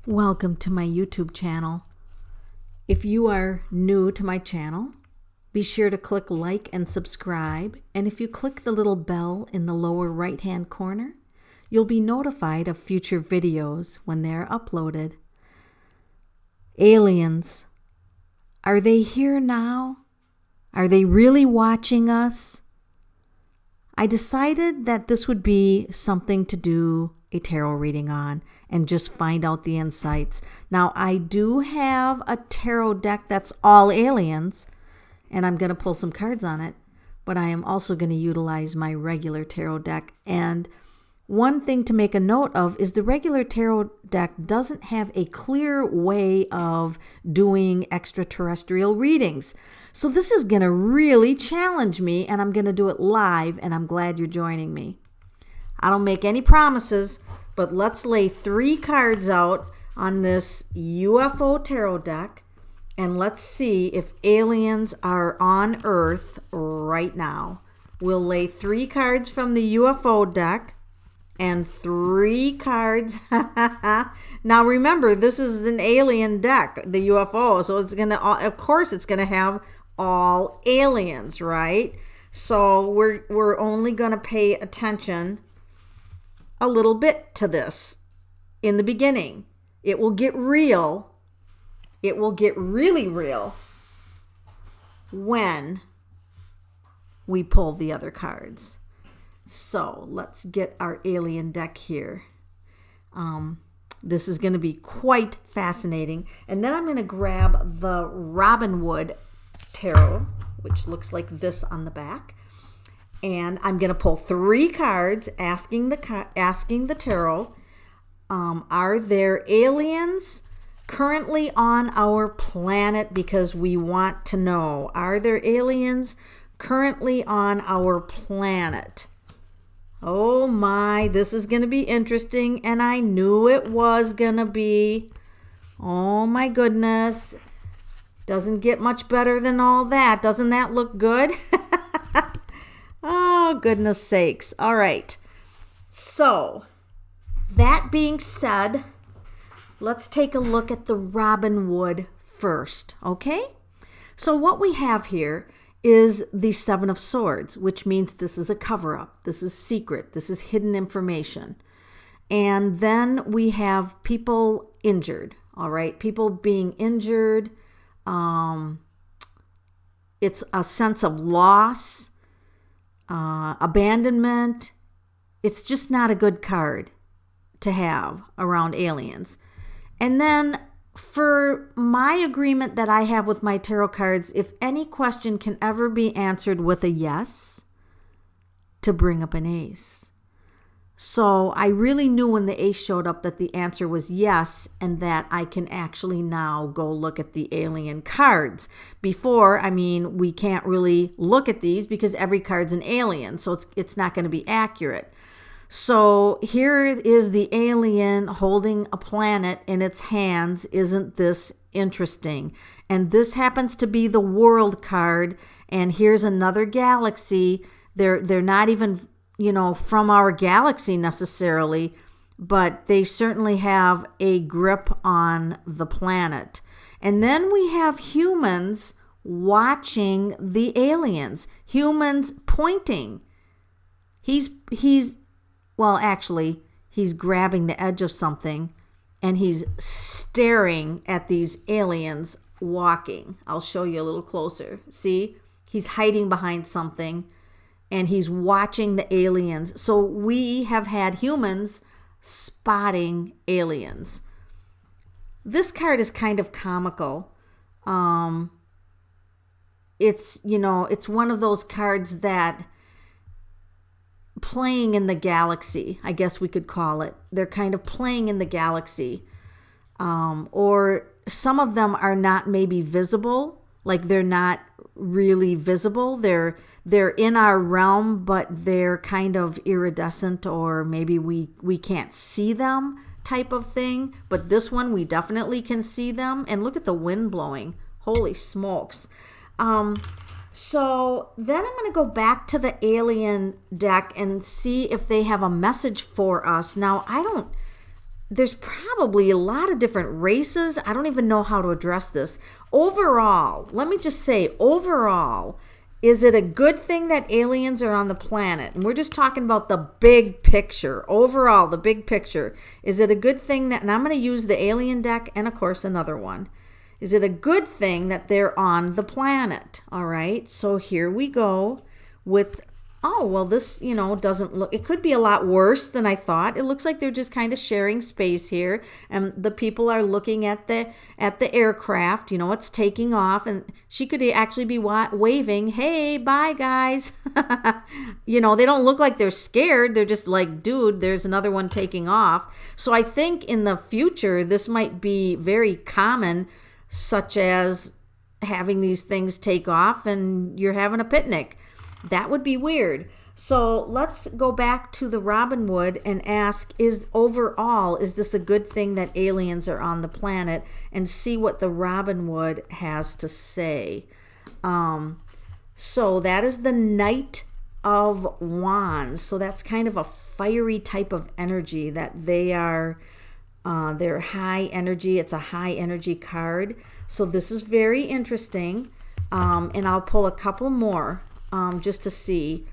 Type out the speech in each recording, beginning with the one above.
Welcome to my YouTube channel. If you are new to my channel, be sure to click like and subscribe. And if you click the little bell in the lower right-hand corner, you'll be notified of future videos when they're uploaded. Aliens, are they here now? Are they really watching us? I decided that this would be something to do a tarot reading on and just find out the insights. Now, I do have a tarot deck that's all aliens, and I'm going to pull some cards on it, but I am also going to utilize my regular tarot deck. And one thing to make a note of is the regular tarot deck doesn't have a clear way of doing extraterrestrial readings. So this is going to really challenge me, and I'm going to do it live, and I'm glad you're joining me. I don't make any promises, but let's lay 3 cards out on this UFO tarot deck, and let's see if aliens are on Earth right now. We'll lay 3 cards from the UFO deck and 3 cards. Now remember, this is an alien deck, the UFO, so it's gonna, of course, it's gonna have all aliens, right? So we're only gonna pay attention a little bit to this in the beginning. It will get real. It will get really real when we pull the other cards. So let's get our alien deck here. This is going to be quite fascinating. And then I'm going to grab the Robinwood Tarot, which looks like this on the back. And I'm going to pull 3 cards asking the tarot, are there aliens currently on our planet? Because we want to know, are there aliens currently on our planet? Oh my, this is going to be interesting, and I knew it was going to be. Oh my goodness. Doesn't get much better than all that. Doesn't that look good? Oh, goodness sakes. All right. So, that being said, let's take a look at the Robinwood first, okay? So what we have here is the 7 of Swords, which means this is a cover-up. This is secret. This is hidden information. And then we have people injured, all right? People being injured. It's a sense of loss. Abandonment. It's just not a good card to have around aliens. And then for my agreement that I have with my tarot cards, if any question can ever be answered with a yes, to bring up an ace. So I really knew when the ace showed up that the answer was yes, and that I can actually now go look at the alien cards. Before, I mean, we can't really look at these because every card's an alien, so it's not going to be accurate. So here is the alien holding a planet in its hands. Isn't this interesting? And this happens to be the world card, and here's another galaxy. They're not even, from our galaxy necessarily, but they certainly have a grip on the planet. And then we have humans watching the aliens, humans pointing. He's grabbing the edge of something, and he's staring at these aliens walking. I'll show you a little closer. See, he's hiding behind something, and he's watching the aliens. So we have had humans spotting aliens. This card is kind of comical. It's one of those cards that playing in the galaxy, I guess we could call it. They're kind of playing in the galaxy. Or some of them are not maybe visible, like they're not really visible. They're in our realm, but they're kind of iridescent, or maybe we can't see them type of thing. But this one, we definitely can see them. And look at the wind blowing. Holy smokes. So then I'm going to go back to the alien deck and see if they have a message for us. Now, I don't there's probably a lot of different races. I don't even know how to address this. Overall, let me just say, overall, is it a good thing that aliens are on the planet? And we're just talking about the big picture. Overall, the big picture. Is it a good thing that, and I'm going to use the alien deck and, of course, another one. Is it a good thing that they're on the planet? All right, so here we go with, oh, well, this, doesn't look, it could be a lot worse than I thought. It looks like they're just kind of sharing space here. And the people are looking at the aircraft, it's taking off. And she could actually be waving, hey, bye, guys. They don't look like they're scared. They're just like, dude, there's another one taking off. So I think in the future, this might be very common, such as having these things take off and you're having a picnic. That would be weird. So let's go back to the Robinwood and ask, is this a good thing that aliens are on the planet, and see what the Robinwood has to say. So that is the Knight of Wands. So that's kind of a fiery type of energy that they are. They're high energy. It's a high energy card. So this is very interesting. And I'll pull a couple more just to see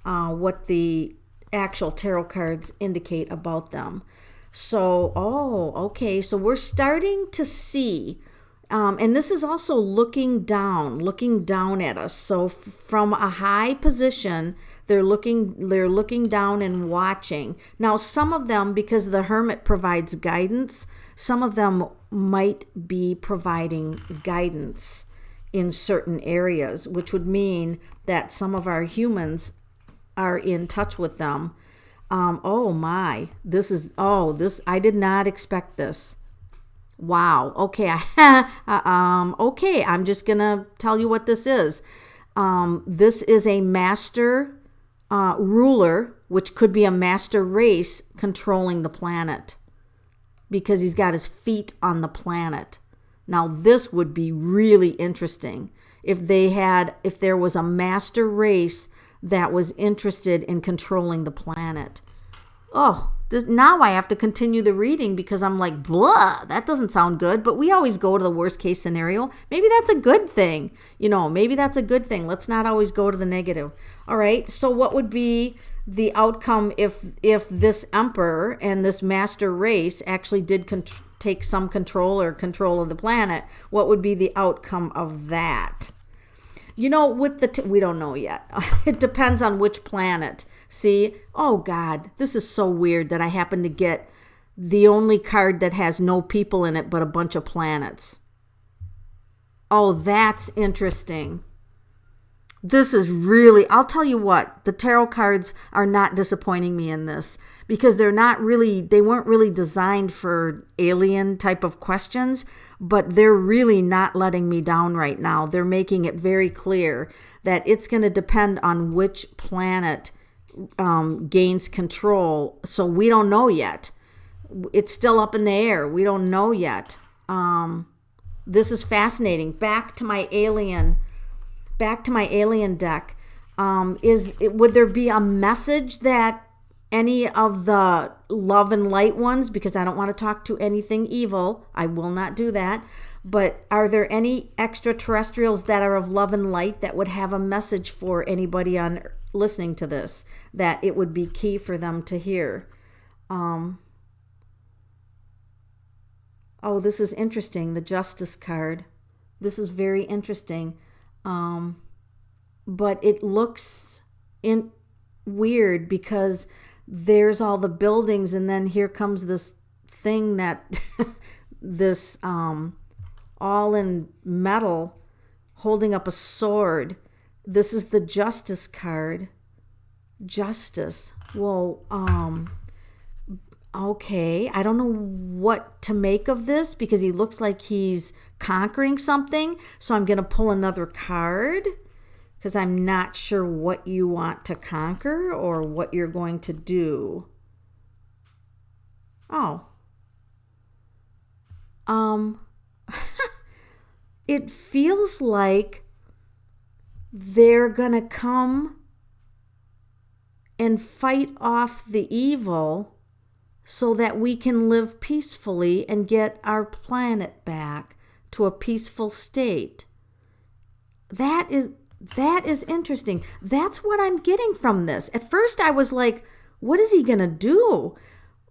what the actual tarot cards indicate about them. So, okay. So we're starting to see, and this is also looking down at us. So from a high position, they're looking down and watching. Now, some of them, because the Hermit provides guidance, some of them might be providing guidance in certain areas, which would mean that some of our humans are in touch with them. I did not expect this. Wow. Okay. Okay. I'm just going to tell you what this is. This is a master ruler, which could be a master race controlling the planet, because he's got his feet on the planet. Now, this would be really interesting if there was a master race that was interested in controlling the planet. Now I have to continue the reading because I'm like, blah, that doesn't sound good. But we always go to the worst case scenario. Maybe that's a good thing. Maybe that's a good thing. Let's not always go to the negative. All right. So what would be the outcome if this emperor and this master race actually did take some control of the planet? What would be the outcome of that? We don't know yet. It depends on which planet. See, oh God, this is so weird that I happen to get the only card that has no people in it but a bunch of planets. Oh, that's interesting. This is really, I'll tell you what, the tarot cards are not disappointing me in this, because they weren't really designed for alien type of questions, but they're really not letting me down right now. They're making it very clear that it's going to depend on which planet gains control. So we don't know yet. It's still up in the air. We don't know yet. This is fascinating. Back to my alien deck. Would there be a message that any of the love and light ones, because I don't want to talk to anything evil, I will not do that, but are there any extraterrestrials that are of love and light that would have a message for anybody on listening to this that it would be key for them to hear? This is interesting, the Justice card. This is very interesting. But it looks weird because there's all the buildings, and then here comes this thing that this all in metal holding up a sword. This is the Justice card. Justice. Well, okay. I don't know what to make of this because he looks like he's conquering something. So I'm going to pull another card because I'm not sure what you want to conquer or what you're going to do. It feels like they're going to come and fight off the evil so that we can live peacefully and get our planet back to a peaceful state. That is interesting. That's what I'm getting from this. At first I was like, what is he going to do?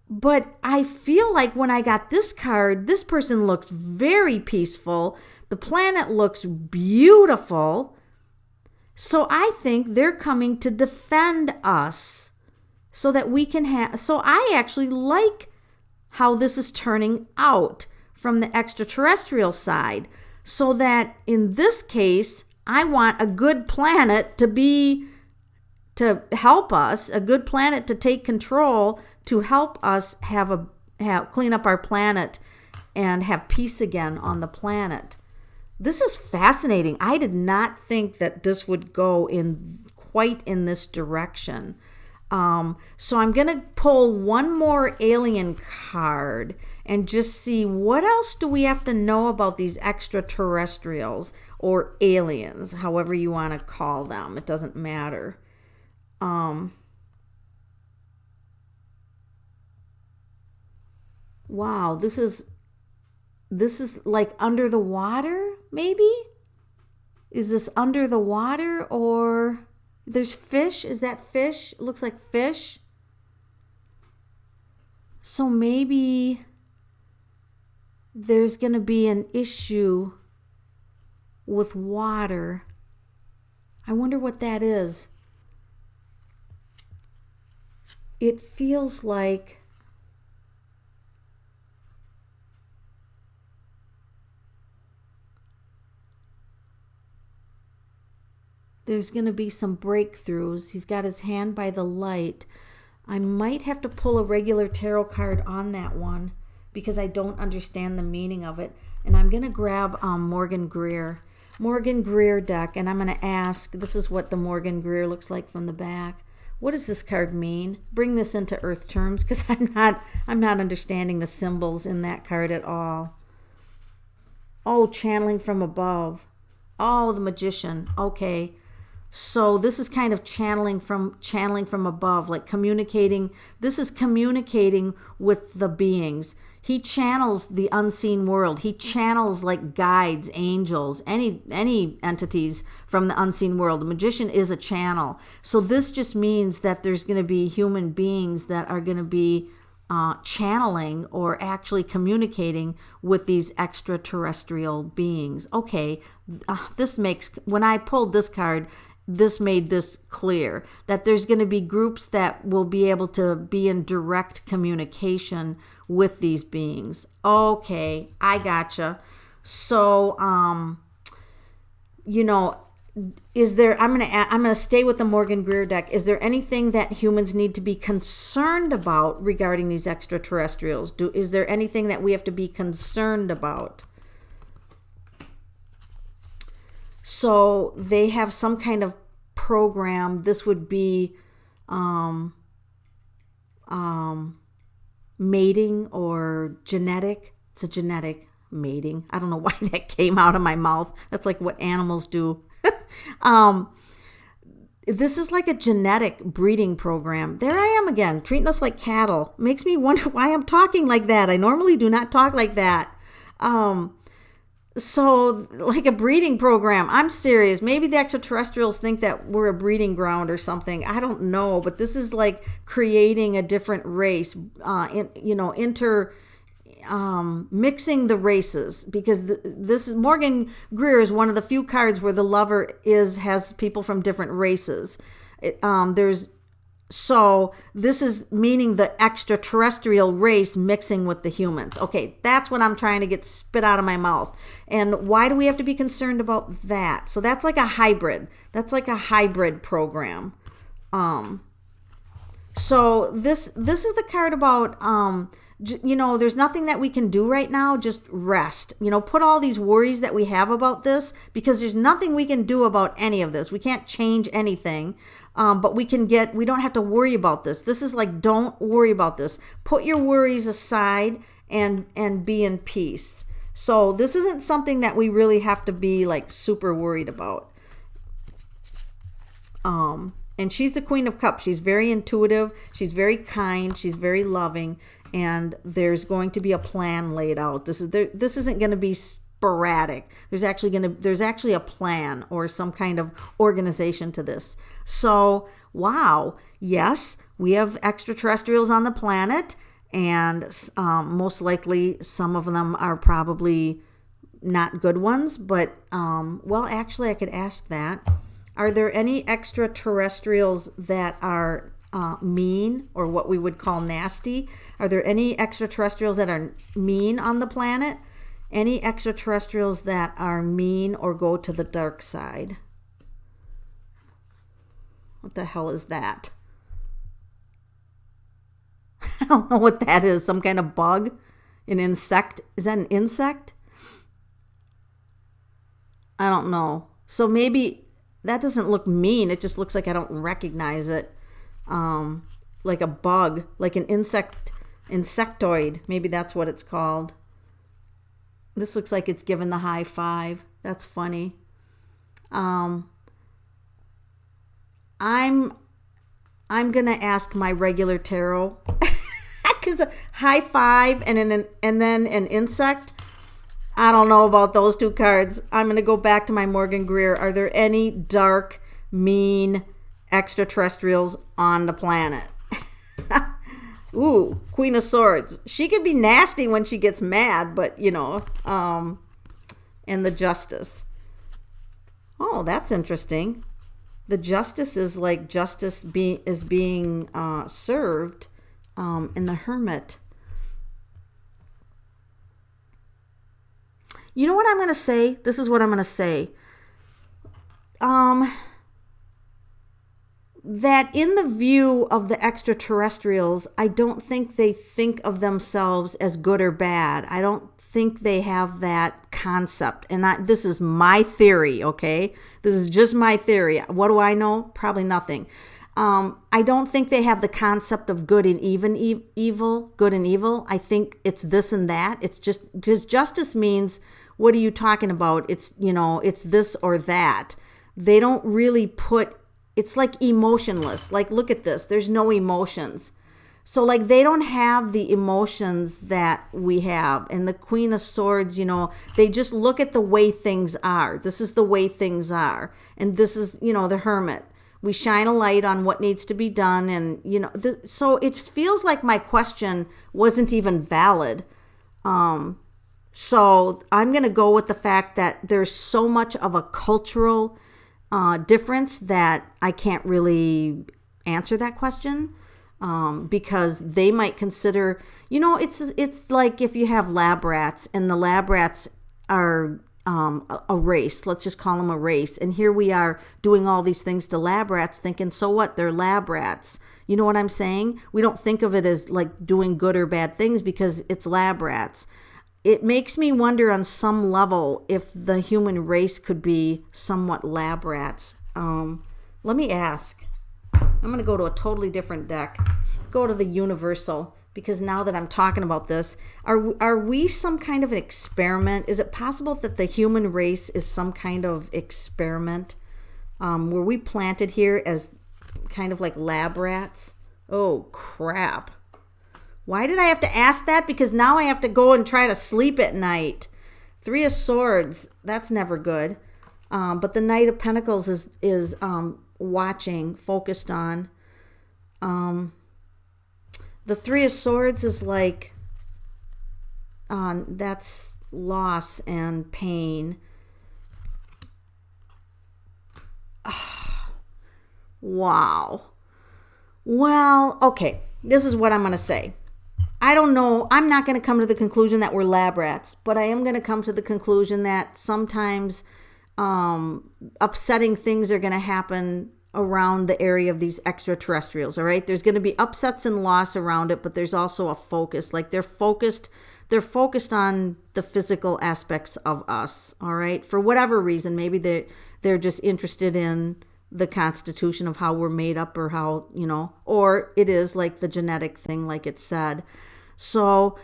But I feel like when I got this card, this person looks very peaceful. The planet looks beautiful. So I think they're coming to defend us so that we can have. So I actually like how this is turning out from the extraterrestrial side. So that in this case, I want a good planet to help us, a good planet to take control, to help us clean up our planet and have peace again on the planet. This is fascinating. I did not think that this would go quite in this direction. So I'm going to pull one more alien card and just see what else do we have to know about these extraterrestrials or aliens, however you want to call them. It doesn't matter. Wow, this is like under the water, maybe? Is this under the water, or there's fish? Is that fish? It looks like fish. So maybe there's going to be an issue with water. I wonder what that is. It feels like there's going to be some breakthroughs. He's got his hand by the light. I might have to pull a regular tarot card on that one because I don't understand the meaning of it. And I'm going to grab Morgan Greer deck, and I'm going to ask, this is what the Morgan Greer looks like from the back. What does this card mean? Bring this into earth terms, because I'm not understanding the symbols in that card at all. Oh, channeling from above. Oh, the Magician. Okay. So this is kind of channeling from above, like communicating. This is communicating with the beings. He channels the unseen world. He channels like guides, angels, any entities from the unseen world. The Magician is a channel. So this just means that there's going to be human beings that are going to be channeling or actually communicating with these extraterrestrial beings. Okay, when I pulled this card, this made this clear, that there's going to be groups that will be able to be in direct communication with these beings. Okay, I gotcha. So, is there, I'm going to stay with the Morgan Greer deck. Is there anything that humans need to be concerned about regarding these extraterrestrials? Is there anything that we have to be concerned about? So they have some kind of program. This would be mating or genetic. It's a genetic mating. I don't know why that came out of my mouth. That's like what animals do. This is like a genetic breeding program. There I am again, treating us like cattle. Makes me wonder why I'm talking like that. I normally do not talk like that. So like a breeding program. I'm serious. Maybe the extraterrestrials think that we're a breeding ground or something. I don't know. But this is like creating a different race, mixing the races, because this is Morgan Greer is one of the few cards where the lover has people from different races. So this is meaning the extraterrestrial race mixing with the humans. Okay, that's what I'm trying to get spit out of my mouth. And why do we have to be concerned about that? So that's like a hybrid. That's like a hybrid program. So this is the card about, there's nothing that we can do right now. Just rest. Put all these worries that we have about this, because there's nothing we can do about any of this. We can't change anything. But we don't have to worry about this. This is like, don't worry about this. Put your worries aside and be in peace. So this isn't something that we really have to be like super worried about. And she's the Queen of Cups. She's very intuitive. She's very kind. She's very loving. and there's going to be a plan laid out. This isn't going to be sporadic. There's actually a plan or some kind of organization to this. So, wow, yes, we have extraterrestrials on the planet, and most likely some of them are probably not good ones, but well, actually I could ask that. Are there any extraterrestrials that are mean, or what we would call nasty? Are there any extraterrestrials that are mean on the planet? Any extraterrestrials that are mean or go to the dark side? What the hell is that? I don't know what that is. Some kind of bug? An insect? Is that an insect? I don't know. So maybe that doesn't look mean. It just looks like I don't recognize it. Like a bug, like an insectoid. Maybe that's what it's called. This looks like it's given the high five. That's funny. I'm gonna ask my regular tarot, because a high five and then an insect. I don't know about those two cards. I'm gonna go back to my Morgan Greer. Are there any dark, mean extraterrestrials on the planet? Ooh, Queen of Swords. She could be nasty when she gets mad, but and the Justice. Oh, that's interesting. The Justice is like justice is being served in the Hermit. You know what I'm going to say? This is what I'm going to say. That in the view of the extraterrestrials, I don't think they think of themselves as good or bad. I don't think they have that concept. And this is my theory, okay? This is just my theory. What do I know? Probably nothing. I don't think they have the concept of good and evil, good and evil. I think it's this and that. It's just, because justice means, what are you talking about? It's, it's this or that. They don't really it's like emotionless. Like, look at this. There's no emotions. So like they don't have the emotions that we have. And the Queen of Swords, they just look at the way things are. This is the way things are. And this is, the Hermit. We shine a light on what needs to be done. And, so it feels like my question wasn't even valid. So I'm going to go with the fact that there's so much of a cultural difference that I can't really answer that question, because they might consider, it's like if you have lab rats and the lab rats are a race. Let's just call them a race. And here we are doing all these things to lab rats thinking, so what? They're lab rats. You know what I'm saying? We don't think of it as like doing good or bad things because it's lab rats. It makes me wonder on some level if the human race could be somewhat lab rats. Let me ask. I'm going to go to a totally different deck. Go to the Universal, because now that I'm talking about this, are we some kind of an experiment? Is it possible that the human race is some kind of experiment? Were we planted here as kind of like lab rats? Oh, crap. Why did I have to ask that? Because now I have to go and try to sleep at night. Three of Swords, that's never good. But the Knight of Pentacles is watching, focused on. The Three of Swords is like, that's loss and pain. Wow. Well, okay, this is what I'm going to say. I don't know. I'm not going to come to the conclusion that we're lab rats, but I am going to come to the conclusion that sometimes upsetting things are going to happen around the area of these extraterrestrials, all right? There's going to be upsets and loss around it, but there's also a focus. Like they're focused on the physical aspects of us, all right? For whatever reason, maybe they're just interested in the constitution of how we're made up, or how, or it is like the genetic thing, like it said. So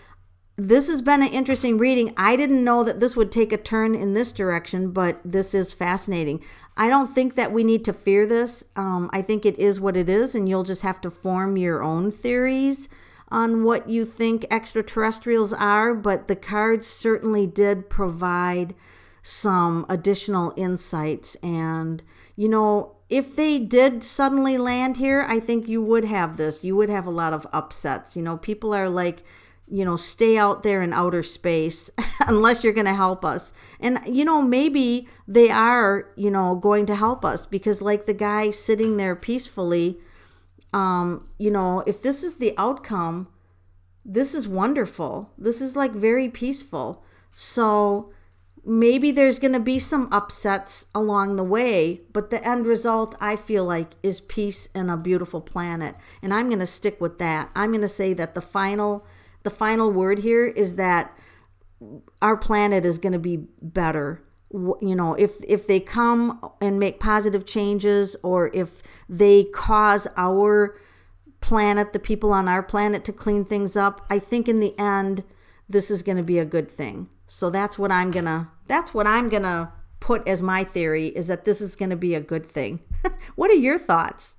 this has been an interesting reading. I didn't know that this would take a turn in this direction, but this is fascinating. I don't think that we need to fear this. I think it is what it is, and you'll just have to form your own theories. on what you think extraterrestrials are, but the cards certainly did provide some additional insights. And, you know, if they did suddenly land here, I think you would have this. You would have a lot of upsets. You know, people are like, you know, stay out there in outer space unless you're going to help us. And, you know, maybe they are, you know, going to help us because like the guy sitting there peacefully, you know, if this is the outcome, this is wonderful. This is like very peaceful. So maybe there's going to be some upsets along the way, but the end result, I feel like, is peace and a beautiful planet. And I'm going to stick with that. I'm going to say that the final word here is that our planet is going to be better. You know, if they come and make positive changes, or if they cause our planet, the people on our planet, to clean things up, I think in the end, this is going to be a good thing. So that's what I'm gonna put as my theory, is that this is going to be a good thing. What are your thoughts?